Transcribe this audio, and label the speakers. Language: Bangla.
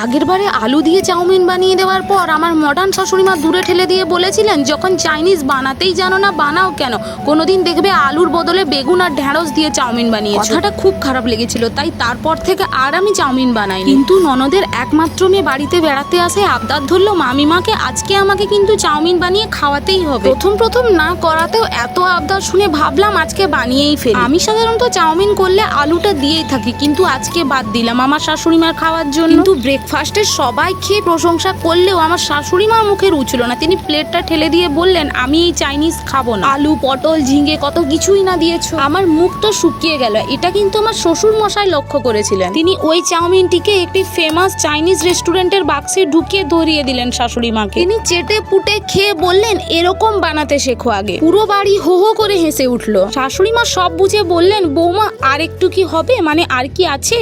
Speaker 1: আগের বারে আলু দিয়ে চাউমিন বানিয়ে দেওয়ার পর আমার মডার্ন শাশুড়িমা দূরে ঠেলে দিয়ে বলেছিলেন, যখন চাইনিজ বানাতেই জানো না বানাও কেন, কোনোদিন দেখবে আলুর বদলে বেগুন আর ঢ্যাঁড়স দিয়ে চাউমিন বানিয়েছো। কথাটা খুব খারাপ লেগেছিল, তাই তারপর থেকে আর আমি চাউমিন বানাই। কিন্তু ননদের একমাত্র মেয়ে বাড়িতে বেড়াতে আসে আবদার ধরলো মামিমাকে আজকে আমাকে কিন্তু চাউমিন বানিয়ে খাওয়াতেই হবে। প্রথম না করাতেও এত আবদার শুনে ভাবলাম আজকে বানিয়েই ফেলি। আমি সাধারণত চাউমিন করলে আলুটা দিয়েই থাকি, কিন্তু আজকে বাদ দিলাম আমার শাশুড়িমার খাওয়ার জন্য। কিন্তু ব্রেকফাস্টে সবাই খেয়ে প্রশংসা করলেও আমার শাশুড়িমার মুখে রুচল না। তিনি প্লেটটা ঠেলে দিয়ে বললেন, আমি এই চাইনিজ খাবো না, আলু পটল ঝিঙে কত কিছুই না দিয়েছো। আমার মুখটা শুকিয়ে গেল। এটা কিন্তু আমার শ্বশুর মশাই লক্ষ্য করেছিলেন। তিনি ওই চাউমিনটিকে একটি ফেমাস চাইনিজ রেস্টুরেন্টের বাক্সে ঢুকিয়ে ধরিয়ে দিলেন শাশুড়িমাকে। তিনি চেটে পুটে খেয়ে বললেন, এরকম বানাতে শেখো আগে। পুরো বাড়ি হো হো করে হেসে উঠলো। শাশুড়িমা সব বুঝে বললেন, বৌমা আর একটু কি হবে, মানে আর কি আছে?